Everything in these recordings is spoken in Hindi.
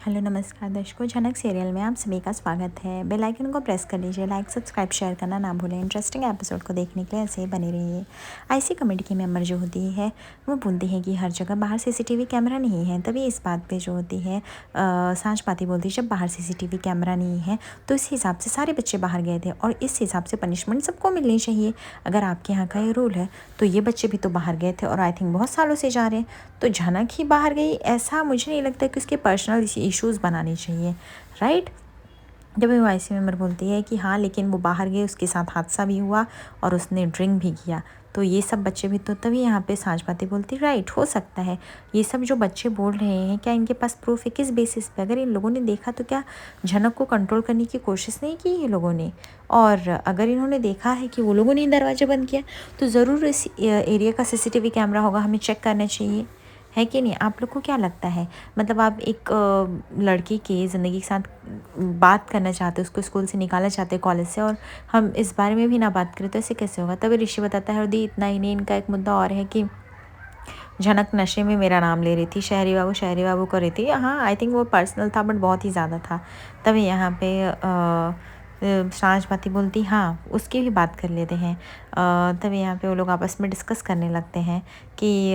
हेलो नमस्कार दर्शकों, झनक सीरियल में आप सभी का स्वागत है। बेल आइकन को प्रेस कर लीजिए, लाइक सब्सक्राइब शेयर करना ना भूलें। इंटरेस्टिंग एपिसोड को देखने के लिए ऐसे ही बने रहिए। आईसी कमेटी की मेंबर जो होती है वो बोलती है कि हर जगह बाहर सीसीटीवी कैमरा नहीं है। तभी इस बात पे जो होती है सांझ पाती बोलती है जब बाहर सीसीटीवी कैमरा नहीं है तो इस हिसाब से सारे बच्चे बाहर गए थे और इस हिसाब से पनिशमेंट सबको मिलनी चाहिए। अगर आपके यहाँ का ये रूल है तो ये बच्चे भी तो बाहर गए थे और आई थिंक बहुत सालों से जा रहे हैं, तो झनक ही बाहर गई ऐसा मुझे नहीं लगता कि उसके पर्सनल इश्यूज़ बनाने चाहिए, राइट। जब वो आईसी मेंबर बोलती है कि हाँ लेकिन वो बाहर गए, उसके साथ हादसा भी हुआ और उसने ड्रिंक भी किया, तो ये सब बच्चे भी तो तभी यहाँ पे सांझ बातें बोलती राइट हो सकता है। ये सब जो बच्चे बोल रहे हैं क्या इनके पास प्रूफ है? किस बेसिस पे? अगर इन लोगों ने देखा तो क्या झनक को कंट्रोल करने की कोशिश नहीं की ये लोगों ने? और अगर इन्होंने देखा है कि वो लोगों ने दरवाज़ा बंद किया तो ज़रूर इस एरिया का सीसीटीवी कैमरा होगा, हमें चेक करना चाहिए, है कि नहीं? आप लोग को क्या लगता है? मतलब आप एक लड़की के ज़िंदगी के साथ बात करना चाहते हो, उसको स्कूल से निकालना चाहते हैं, कॉलेज से, और हम इस बारे में भी ना बात करें तो ऐसे कैसे होगा? तभी ऋषि बताता है और दी इतना ही नहीं, इनका एक मुद्दा और है कि झनक नशे में मेरा नाम ले रही थी, शहरी बाबू कर रही थी। हाँ आई थिंक वो पर्सनल था बट बहुत ही ज़्यादा था। तभी यहाँ पे सांझ बाती बोलती हाँ उसकी भी बात कर लेते हैं। तभी यहाँ पे वो लोग आपस में डिस्कस करने लगते हैं कि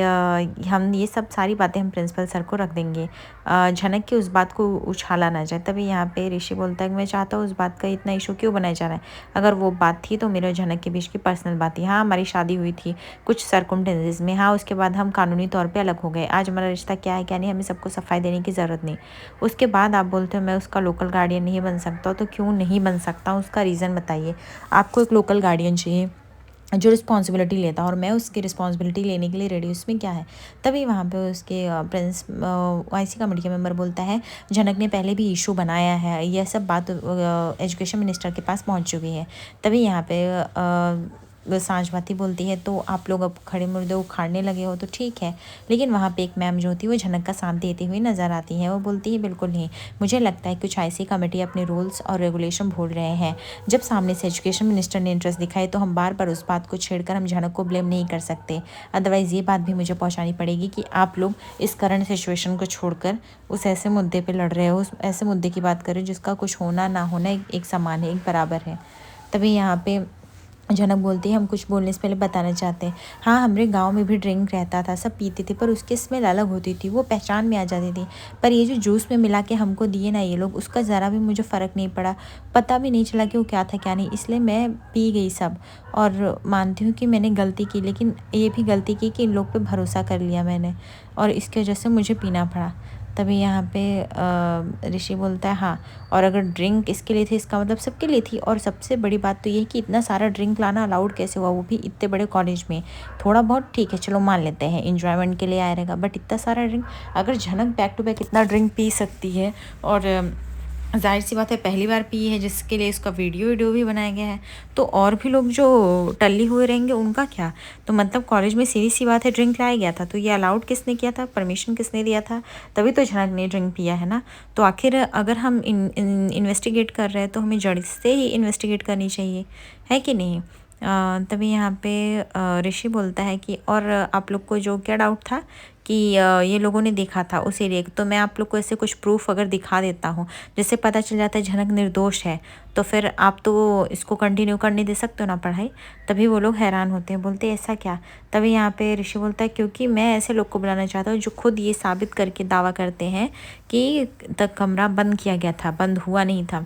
हम ये सब सारी बातें हम प्रिंसिपल सर को रख देंगे, झनक की उस बात को उछाला ना जाए। तभी यहाँ पे ऋषि बोलता है कि मैं चाहता हूँ उस बात का इतना इशू क्यों बनाया जा रहा है? अगर वो बात थी तो मेरे और झनक के बीच की पर्सनल बात थी। हाँ हमारी शादी हुई थी कुछ सर्कमस्टेंसेस में, हाँ उसके बाद हम कानूनी तौर पे अलग हो गए। आज हमारा रिश्ता क्या है क्या नहीं, हमें सबको सफाई देने की ज़रूरत नहीं। उसके बाद आप बोलते हो मैं उसका लोकल गार्डियन नहीं बन सकता, तो क्यों नहीं बन सकता? उसका रीज़न बताइए। आपको एक लोकल गार्डियन चाहिए जो रिस्पॉन्सिबिलिटी लेता और मैं उसकी रिस्पॉन्सिबिलिटी लेने के लिए रेडी, उसमें क्या है? तभी वहाँ पे उसके प्रिंस आईसी कमेटी का मेंबर बोलता है झनक ने पहले भी इशू बनाया है, यह सब बात एजुकेशन मिनिस्टर के पास पहुँच चुकी है। तभी यहाँ पे सांझ बाती बोलती है तो आप लोग अब खड़े मुर्दे उखाड़ने लगे हो तो ठीक है, लेकिन वहाँ पे एक मैम जो होती है वो झनक का साथ देती हुई नज़र आती है। वो बोलती है बिल्कुल नहीं, मुझे लगता है कुछ आईसी कमेटी अपने रूल्स और रेगुलेशन भूल रहे हैं। जब सामने से एजुकेशन मिनिस्टर ने इंटरेस्ट दिखाए तो हम बार बार उस बात को छेड़कर हम झनक को ब्लेम नहीं कर सकते। अदरवाइज़ ये बात भी मुझे पहुँचानी पड़ेगी कि आप लोग इस करंट सिचुएशन को छोड़कर उस ऐसे मुद्दे पर लड़ रहे हो, उस ऐसे मुद्दे की बात करें जिसका कुछ होना ना होना एक समान है, एक बराबर है। तभी यहाँ पे झनक बोलती है हम कुछ बोलने से पहले बताना चाहते हैं। हाँ हमारे गांव में भी ड्रिंक रहता था, सब पीते थे पर उसकी स्मेल अलग होती थी, वो पहचान में आ जाती थी। पर ये जो जूस में मिला के हमको दिए ना ये लोग, उसका ज़रा भी मुझे फ़र्क नहीं पड़ा, पता भी नहीं चला कि वो क्या था क्या नहीं, इसलिए मैं पी गई सब। और मानती हूँ कि मैंने गलती की, लेकिन ये भी गलती की कि इन लोग पे भरोसा कर लिया मैंने और इसकी वजह से मुझे पीना पड़ा। तभी यहाँ पे ऋषि बोलता है हाँ, और अगर ड्रिंक इसके लिए थी इसका मतलब सबके लिए थी। और सबसे बड़ी बात तो ये है कि इतना सारा ड्रिंक लाना अलाउड कैसे हुआ, वो भी इतने बड़े कॉलेज में? थोड़ा बहुत ठीक है चलो मान लेते हैं इन्जॉयमेंट के लिए आया रहेगा, बट इतना सारा ड्रिंक, अगर झनक बैक टू बैक इतना ड्रिंक पी सकती है और जाहिर सी बात है पहली बार पी है जिसके लिए इसका वीडियो भी बनाया गया है, तो और भी लोग जो टल्ली हुए रहेंगे उनका क्या? तो मतलब कॉलेज में सीधी सी बात है ड्रिंक लाया गया था, तो ये अलाउड किसने किया था, परमिशन किसने दिया था? तभी तो झनक ने ड्रिंक पिया है ना। तो आखिर अगर हम इन्वेस्टिगेट कर रहे हैं तो हमें जड़ से ही इन्वेस्टिगेट करनी चाहिए, है कि नहीं? तभी यहाँ पे ऋषि बोलता है कि और आप लोग को जो क्या डाउट था कि ये लोगों ने देखा था उस एरिया को, तो मैं आप लोग को ऐसे कुछ प्रूफ अगर दिखा देता हूँ जिससे पता चल जाता है झनक निर्दोष है, तो फिर आप तो इसको कंटिन्यू करने दे सकते हो ना पढ़ाई। तभी वो लोग हैरान होते हैं, बोलते हैं ऐसा क्या? तभी यहाँ पे ऋषि बोलता है क्योंकि मैं ऐसे लोग को बुलाना चाहता हूँ जो खुद ये साबित करके दावा करते हैं कि तक कमरा बंद किया गया था, बंद हुआ नहीं था।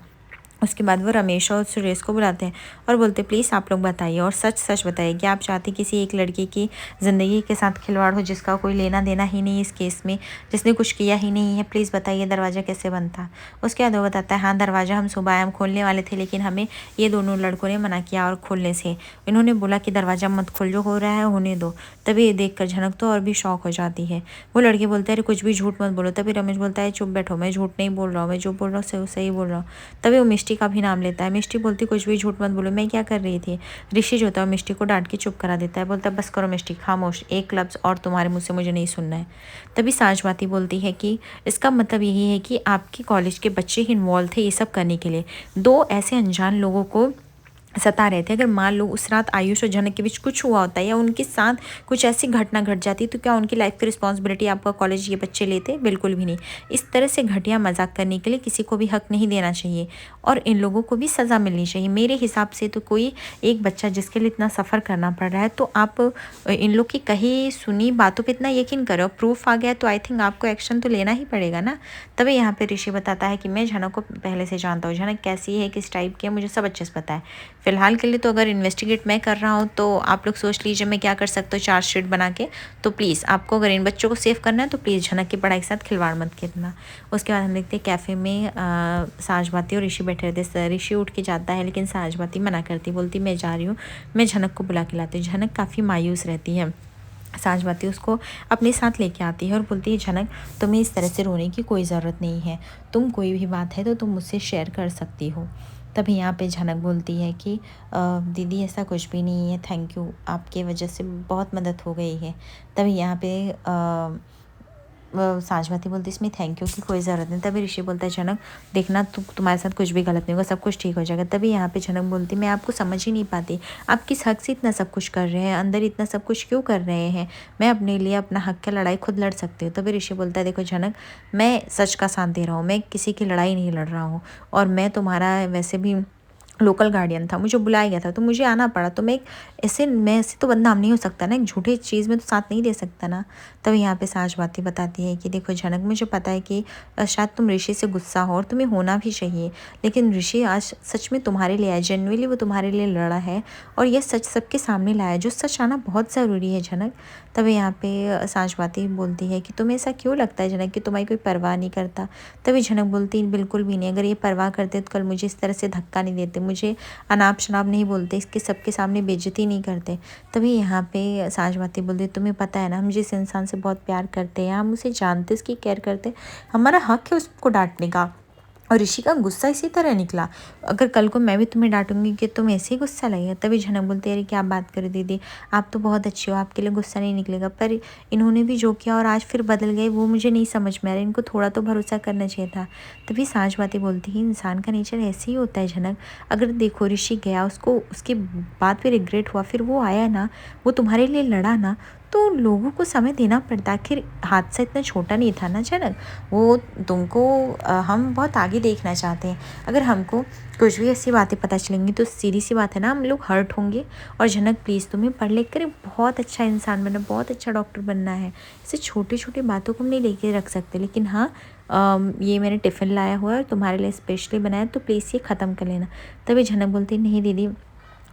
उसके बाद वो रमेश और सुरेश को बुलाते हैं और बोलते प्लीज़ आप लोग बताइए और सच सच बताइए कि आप चाहते किसी एक लड़की की ज़िंदगी के साथ खिलवाड़ हो जिसका कोई लेना देना ही नहीं इस केस में, जिसने कुछ किया ही नहीं है, प्लीज़ बताइए दरवाज़ा कैसे बंद था? उसके बाद वो बताता है हाँ दरवाज़ा हम सुबह हम खोलने वाले थे लेकिन हमें ये दोनों लड़कों ने मना किया और खोलने से, इन्होंने बोला कि दरवाज़ा मत खोल, जो हो रहा है होने दो। तभी ये देख कर झनक तो और भी शौक हो जाती है। वो लड़की बोलता है अरे कुछ भी झूठ मत बोलो। तभी रमेश बोलता है चुप बैठो, मैं झूठ नहीं बोल रहा हूँ, मैं जो बोल रहा हूँ सही बोल रहा हूँ। तभी वो मिष्टी का भी नाम लेता है। मिष्टी बोलती कुछ भी झूठ मत बोलो, मैं क्या कर रही थी? ऋषि जो होता है मिष्टी को डांट के चुप करा देता है, बोलता है बस करो मिष्टी, खामोश, एक लफ्ज़ और तुम्हारे मुँह से मुझे नहीं सुनना है। तभी सांझवाती बोलती है कि इसका मतलब यही है कि आपके कॉलेज के बच्चे ही इन्वॉल्व थे ये सब करने के लिए, दो ऐसे अनजान लोगों को सता रहे थे। अगर मान लो उस रात आयुष और जनक के बीच कुछ हुआ होता या उनके साथ कुछ ऐसी घटना घट जाती तो क्या उनकी लाइफ की रिस्पॉन्सिबिलिटी आपका कॉलेज ये बच्चे लेते? बिल्कुल भी नहीं। इस तरह से घटिया मजाक करने के लिए किसी को भी हक नहीं देना चाहिए और इन लोगों को भी सज़ा मिलनी चाहिए। मेरे हिसाब से तो कोई एक बच्चा जिसके लिए इतना सफ़र करना पड़ रहा है तो आप इन लोग की कही सुनी बातों पर इतना यकीन करो, प्रूफ आ गया तो आई थिंक आपको एक्शन तो लेना ही पड़ेगा ना। तभी यहाँ पे ऋषि बताता है कि मैं झनक को पहले से जानता हूँ, झनक कैसी है, किस टाइप की है, मुझे सब अच्छे से पता है। फ़िलहाल के लिए तो अगर इन्वेस्टिगेट मैं कर रहा हूँ तो आप लोग सोच लीजिए मैं क्या कर सकता हूँ चार्जशीट बना के। तो प्लीज़ आपको अगर इन बच्चों को सेव करना है तो प्लीज़ झनक की पढ़ाई के साथ खिलवाड़ मत करना। उसके बाद हम देखते हैं कैफ़े में साजबाती और ऋषि बैठे रहते हैं। ऋषि उठ के जाता है लेकिन साजबाती मना करती, बोलती मैं जा रही हूँ, मैं झनक को बुला के लाती हूँ। झनक काफ़ी मायूस रहती है। साजबाती उसको अपने साथ लेके आती है और बोलती है झनक तुम्हें इस तरह से रोने की कोई ज़रूरत नहीं है, तुम कोई भी बात है तो तुम मुझसे शेयर कर सकती हो। तभी यहाँ पे झनक बोलती है कि दीदी ऐसा कुछ भी नहीं है, थैंक यू, आपके वजह से बहुत मदद हो गई है। तभी यहाँ पे साजवाती बोलती इसमें थैंक यू की कोई ज़रूरत नहीं। तभी ऋषि बोलता है झनक देखना तुम्हारे साथ कुछ भी गलत नहीं होगा, सब कुछ ठीक हो जाएगा। तभी यहाँ पे झनक बोलती मैं आपको समझ ही नहीं पाती, आप किस हक से इतना सब कुछ कर रहे हैं, अंदर इतना सब कुछ क्यों कर रहे हैं, मैं अपने लिए अपना हक की लड़ाई खुद लड़ सकती हूँ। तभी ऋषि बोलता है देखो झनक मैं सच का साथ दे रहा हूँ, मैं किसी की लड़ाई नहीं लड़ रहा हूँ और मैं तुम्हारा वैसे भी लोकल गार्डियन था, मुझे बुलाया गया था तो मुझे आना पड़ा। तो मैं ऐसे तो बदनाम नहीं हो सकता ना, एक झूठे चीज़ में तो साथ नहीं दे सकता ना। तब यहाँ पे साजबाती बताती है कि देखो झनक मुझे पता है कि शायद तुम ऋषि से गुस्सा हो और तुम्हें होना भी चाहिए, लेकिन ऋषि आज सच में तुम्हारे लिए आया, जेन्युइनली वो तुम्हारे लिए लड़ा है और यह सच सबके सामने लाया, जो सच आना बहुत ज़रूरी है झनक। तब यहाँ पे साजबाती बोलती है कि तुम्हें ऐसा क्यों लगता है झनक कि तुम्हारी कोई परवाह नहीं करता? तभी झनक बोलती बिल्कुल भी नहीं, अगर ये परवाह करते तो कल मुझे इस तरह से धक्का नहीं देते, मुझे अनाप शनाप नहीं बोलते, इसके सबके सामने बेइज्जती नहीं करते। तभी यहाँ पे साजबाती बोलती तुम्हें पता है ना हम जिस इंसान से बहुत प्यार करते हैं, हम उसे जानते उसकी केयर करते, हमारा हक है उसको डांटने का। और ऋषि का गुस्सा इसी तरह निकला, अगर कल को मैं भी तुम्हें डांटूंगी कि तुम ऐसे ही गुस्सा लगेगा। तभी झनक बोलती है अरे क्या बात करो दीदी, आप तो बहुत अच्छी हो, आपके लिए गुस्सा नहीं निकलेगा, पर इन्होंने भी जो किया और आज फिर बदल गए वो मुझे नहीं समझ में आ रहा, इनको थोड़ा तो भरोसा करना चाहिए था। तभी साजबाती बोलती है इंसान का नेचर ऐसे ही होता है झनक, अगर देखो ऋषि गया, उसको उसके बाद फिर रिग्रेट हुआ, फिर वो आया ना, वो तुम्हारे लिए लड़ा ना, तो लोगों को समय देना पड़ता है। आखिर हादसा इतना छोटा नहीं था ना झनक, वो तुमको हम बहुत आगे देखना चाहते हैं, अगर हमको कुछ भी ऐसी बातें पता चलेंगी तो सीधी सी बात है ना हम लोग हर्ट होंगे। और झनक प्लीज़ तुम्हें पढ़ लिख कर बहुत अच्छा इंसान बनना, बहुत अच्छा डॉक्टर बनना है, ऐसे छोटी छोटी बातों को हम नहीं लेके रख सकते। लेकिन हाँ ये मैंने टिफ़िन लाया हुआ है और तुम्हारे लिए स्पेशली बनाया, तो प्लीज़ ये ख़त्म कर लेना। तभी झनक बोलती नहीं दीदी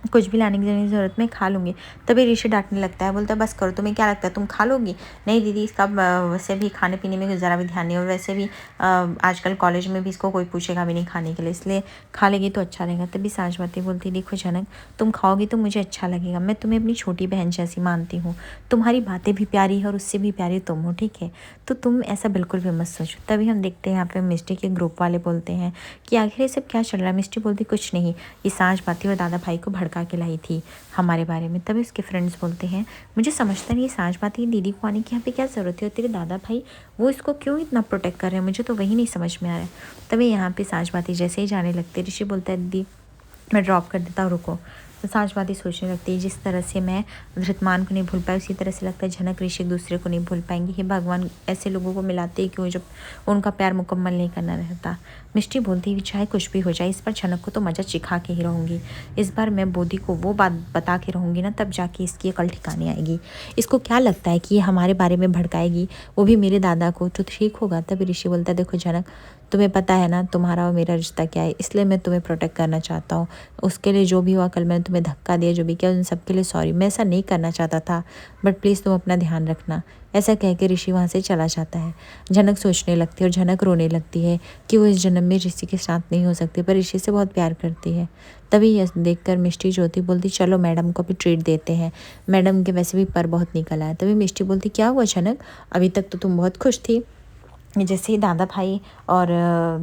कुछ भी लाने की ज़रूरत मैं खा लूँगी। तभी ऋषि डांटने लगता है, बोलता है बस करो, तुम्हें क्या लगता है तुम खा लोगी? नहीं दीदी, इसका वैसे भी खाने पीने में ज़रा भी ध्यान नहीं, और वैसे भी आजकल कॉलेज में भी इसको कोई पूछेगा भी नहीं खाने के लिए, इसलिए खा लेगी तो अच्छा रहेगा। तभी साजबाती बोलती देखो झनक तुम खाओगी तो मुझे अच्छा लगेगा, मैं तुम्हें अपनी छोटी बहन जैसी मानती हूँ, तुम्हारी बातें भी प्यारी है और उससे भी प्यारी तुम हो, ठीक है, तो तुम ऐसा बिल्कुल भी मत सोचो। तभी हम देखते हैं यहाँ पे मिष्टी के ग्रुप वाले बोलते हैं कि आखिर ये सब क्या चल रहा है। मिष्टी बोलती कुछ नहीं, ये साजबाती और दादा भाई को भड़का के लाई थी हमारे बारे में। तभी उसके फ्रेंड्स बोलते हैं मुझे समझता नहीं साजबाती दीदी को आने की यहाँ पे क्या ज़रूरत है, और तेरे दादा भाई वो इसको क्यों इतना प्रोटेक्ट कर रहे हैं, मुझे तो वही नहीं समझ में आ रहा है। तभी यहाँ पे साजबाती जैसे ही जाने लगते ऋषि बोलता है दीदी मैं ड्रॉप कर देता हूँ, रुको। तो साजबाती सोचने लगती है जिस तरह से मैं धृतमान को नहीं भूल पाई उसी तरह से लगता है झनक ऋषि एक दूसरे को नहीं भूल पाएंगे। हे भगवान, ऐसे लोगों को मिलाते ही क्यों जब उनका प्यार मुकम्मल नहीं करना रहता। मिष्टी बोलती हुई चाहे कुछ भी हो जाए इस बार झनक को तो मज़ा चिखा के ही रहूँगी, इस बार मैं बोधी को वो बात बता के रहूँगी ना, तब जाके इसकी अकल ठिकाने आएगी। इसको क्या लगता है कि ये हमारे बारे में भड़काएगी, वो भी मेरे दादा को, तो ठीक होगा। तभी ऋषि बोलता है देखो झनक तुम्हें पता है ना तुम्हारा और मेरा रिश्ता क्या है, इसलिए मैं तुम्हें प्रोटेक्ट करना चाहता हूँ। उसके लिए जो भी हुआ, कल मैंने तुम्हें धक्का दिया, जो भी किया उन सब के लिए सॉरी, मैं ऐसा नहीं करना चाहता था, बट प्लीज़ तुम अपना ध्यान रखना। ऐसा कह के ऋषि वहाँ से चला जाता है। झनक सोचने लगती है और झनक रोने लगती है कि वो इस जन्म में ऋषि के साथ नहीं हो सकती, पर ऋषि से बहुत प्यार करती है। तभी यह देखकर मिष्टी ज्योति बोलती चलो मैडम को भी ट्रीट देते हैं, मैडम के वैसे भी पर बहुत निकल आया। तभी मिष्टी बोलती क्या हुआ झनक, अभी तक तो तुम बहुत खुश थी, जैसे ही दादा भाई और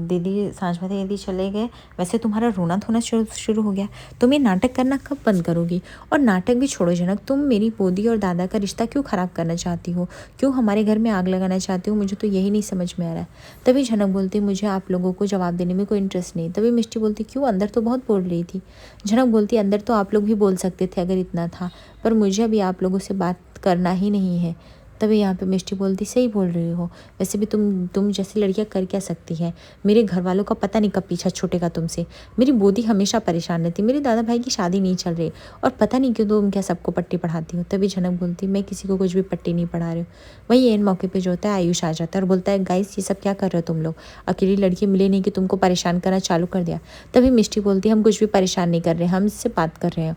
दीदी सांझमती दीदी चले गए, वैसे तुम्हारा रोना धोना शुरू हो गया। तुम ये नाटक करना कब बंद करोगी? और नाटक भी छोड़ो जनक, तुम मेरी बोदी और दादा का रिश्ता क्यों ख़राब करना चाहती हो? क्यों हमारे घर में आग लगाना चाहती हो? मुझे तो यही नहीं समझ में आ रहा है। तभी जनक बोलती, मुझे आप लोगों को जवाब देने में कोई इंटरेस्ट नहीं। तभी मिष्टी बोलती, क्यों? अंदर तो बहुत बोल रही थी। जनक बोलती, अंदर तो आप लोग भी बोल सकते थे अगर इतना था, पर मुझे अभी आप लोगों से बात करना ही नहीं है। तभी यहाँ पे मिष्टी बोलती, सही बोल रही हो, वैसे भी तुम जैसी लड़कियाँ कर क्या सकती हैं? मेरे घर वालों का पता नहीं कब पीछा छूटेगा तुमसे। मेरी बोदी हमेशा परेशान रहती, मेरे दादा भाई की शादी नहीं चल रही, और पता नहीं क्यों तुम क्या सबको पट्टी पढ़ाती हो। तभी जनक बोलती, मैं किसी को कुछ भी पट्टी नहीं पढ़ा रही हूँ। वही एन मौके पे जो होता है आयुष आ जाता है और बोलता है, गाइस ये सब क्या कर रहे हो तुम लोग? अकेली लड़की मिले नहीं कि तुमको परेशान करना चालू कर दिया। तभी मिष्टी बोलती, हम कुछ भी परेशान नहीं कर रहे, हम इससे बात कर रहे हैं,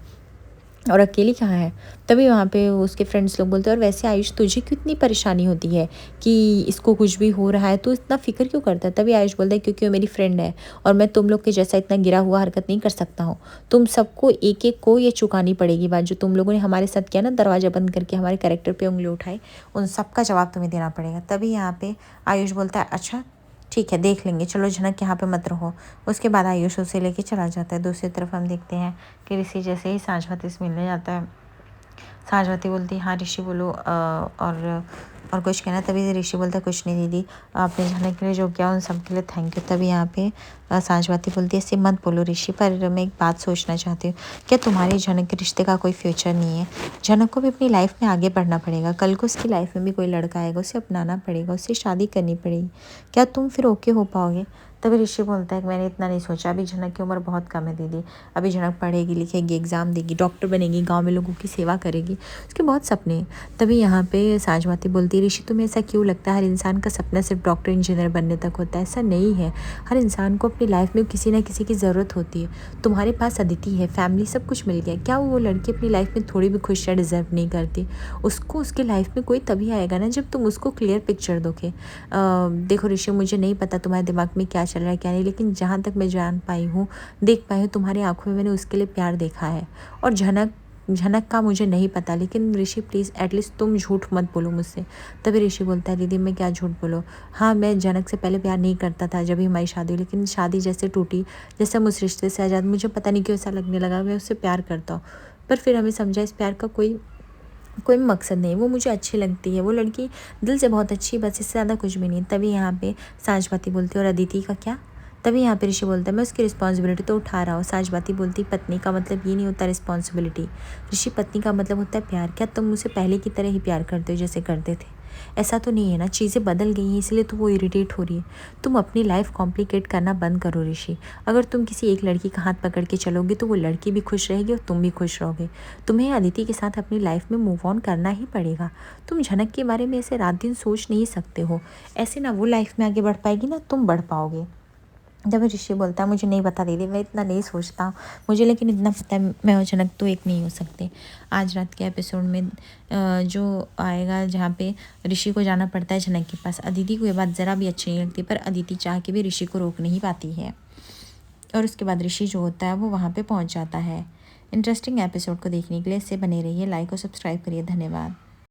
और अकेली कहाँ है? तभी वहाँ पे उसके फ्रेंड्स लोग बोलते हैं, और वैसे आयुष तुझे क्यों इतनी परेशानी होती है कि इसको कुछ भी हो रहा है, तो इतना फिक्र क्यों करता है? तभी आयुष बोलता है, क्योंकि वो मेरी फ्रेंड है और मैं तुम लोग के जैसा इतना गिरा हुआ हरकत नहीं कर सकता हूँ। तुम सबको एक एक को ये चुकानी पड़ेगी बात जो तुम लोगों ने हमारे साथ किया ना, दरवाज़ा बंद करके हमारे कैरेक्टर पर उंगली उठाई, उन सब का जवाब तुम्हें देना पड़ेगा। तभी यहाँ पे आयुष बोलता है, अच्छा ठीक है देख लेंगे, चलो जनक यहाँ पे मत रहो। उसके बाद आयुष उसे लेके चला जाता है। दूसरी तरफ हम देखते हैं कि ऋषि जैसे ही सांझवती से मिलने जाता है, सांझवती बोलती है, हाँ ऋषि बोलो, और कुछ कहना? तभी ऋषि बोलता है, कुछ नहीं दीदी, आपने जनक के लिए जो किया उन सब के लिए थैंक यू। तभी यहाँ पे सांझवती बोलती है, ऐसे मत बोलो ऋषि, पर मैं एक बात सोचना चाहती हूँ, क्या तुम्हारे जनक के रिश्ते का कोई फ्यूचर नहीं है? जनक को भी अपनी लाइफ में आगे बढ़ना पड़ेगा, कल को उसकी लाइफ में भी कोई लड़का आएगा, उसे अपनाना पड़ेगा, उससे शादी करनी पड़ेगी। क्या तुम फिर ओके हो पाओगे? तभी ऋषि बोलता है कि मैंने इतना नहीं सोचा, अभी जनक की उम्र बहुत कम है दीदी, अभी जनक पढ़ेगी लिखेगी, एग्ज़ाम देगी, डॉक्टर बनेगी, गांव में लोगों की सेवा करेगी, उसके बहुत सपने हैं। तभी यहाँ पे सांझवती बोलती है, ऋषि तुम्हें ऐसा क्यों लगता है हर इंसान का सपना सिर्फ डॉक्टर इंजीनियर बनने तक होता है? ऐसा नहीं है, हर इंसान को अपनी लाइफ में किसी ना किसी की ज़रूरत होती है। तुम्हारे पास अदिति है, फैमिली, सब कुछ मिल गया, क्या वो लड़की अपनी लाइफ में थोड़ी भी खुशियाँ डिजर्व नहीं करती? उसको उसके लाइफ में कोई तभी आएगा ना जब तुम उसको क्लियर पिक्चर दोगे। देखो ऋषि, मुझे नहीं पता तुम्हारे दिमाग में क्या चल रहा है क्या नहीं, लेकिन जहाँ तक मैं जान पाई हूँ, देख पाई हूँ, तुम्हारी आंखों में मैंने उसके लिए प्यार देखा है। और झनक का मुझे नहीं पता, लेकिन ऋषि प्लीज़ एटलीस्ट तुम झूठ मत बोलो मुझसे। तभी ऋषि बोलता है, दीदी मैं क्या झूठ बोलूँ? हाँ, मैं जनक से पहले प्यार नहीं करता था जब भी हमारी शादी हुई, लेकिन शादी जैसे टूटी, जैसे हम उस रिश्ते से आज़ाद, मुझे पता नहीं क्यों ऐसा लगने लगा मैं उससे प्यार करता हूँ। पर फिर हमें समझा इस प्यार का कोई कोई मकसद नहीं, वो मुझे अच्छी लगती है, वो लड़की दिल से बहुत अच्छी है, बस इससे ज़्यादा कुछ भी नहीं। तभी यहाँ पे सांझवती बोलती है, और अदिति का क्या? तभी यहाँ पे ऋषि बोलता है, मैं उसकी रिस्पॉन्सिबिलिटी तो उठा रहा हूँ। सांझवती बोलती, पत्नी का मतलब ये नहीं होता रिस्पॉन्सिबिलिटी ऋषि, पत्नी का मतलब होता है प्यार। क्या तुम मुझे पहले की तरह ही प्यार करते हो जैसे करते थे? ऐसा तो नहीं है ना, चीज़ें बदल गई हैं इसलिए तो वो इरिटेट हो रही है। तुम अपनी लाइफ कॉम्प्लिकेट करना बंद करो ऋषि। अगर तुम किसी एक लड़की का हाथ पकड़ के चलोगे तो वो लड़की भी खुश रहेगी और तुम भी खुश रहोगे। तुम्हें अदिति के साथ अपनी लाइफ में मूव ऑन करना ही पड़ेगा। तुम झनक के बारे में ऐसे रात दिन सोच नहीं सकते हो, ऐसे ना वो लाइफ में आगे बढ़ पाएगी ना तुम बढ़ पाओगे। जब ऋषि बोलता है, मुझे नहीं पता दीदी, मैं इतना नहीं सोचता हूँ मुझे, लेकिन इतना पता है मैं और जनक तो एक नहीं हो सकते। आज रात के एपिसोड में जो आएगा जहाँ पे ऋषि को जाना पड़ता है जनक के पास, अदिति को ये बात ज़रा भी अच्छी नहीं लगती, पर अदिति चाह के भी ऋषि को रोक नहीं पाती है, और उसके बाद ऋषि जो होता है वो वहाँ पर पहुँच जाता है। इंटरेस्टिंग एपिसोड को देखने के लिए इससे बने रहिए, लाइक और सब्सक्राइब करिए। धन्यवाद।